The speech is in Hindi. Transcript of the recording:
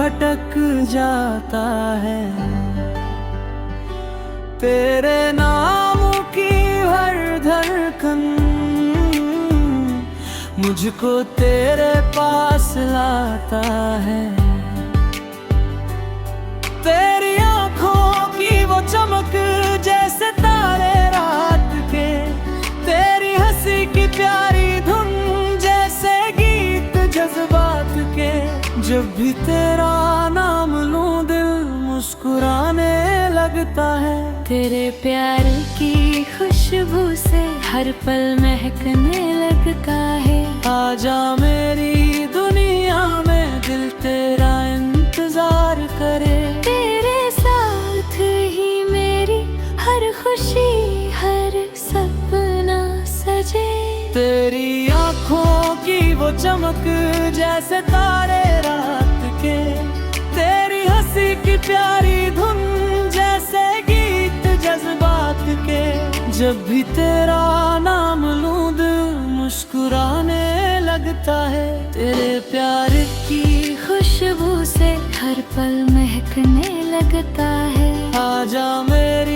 भटक जाता है। तेरे नाम की हर धड़कन मुझको तेरे पास लाता है। तेरी आँखों की वो चमक जैसे तारे रात के, तेरी हंसी की प्यारी धुन जैसे गीत जज्बात के। जब भी तेरा नाम लूं दिल मुस्कुराने लगता है। तेरे प्यार की खुशबू से हर पल महकने लगता है। आजा मेरी दुनिया में दिल तेरा इंतजार करे। तेरे साथ ही मेरी हर खुशी हर सपना सजे। तेरी आँखों की वो चमक जैसे तारे रात के, तेरी हंसी की प्यारी धुन जैसे गीत जज्बात के। जब भी तेरा नाम लूं दिल मुस्कुराने लगता है। तेरे प्यार की खुशबू से हर पल महकने लगता है। आजा मेरी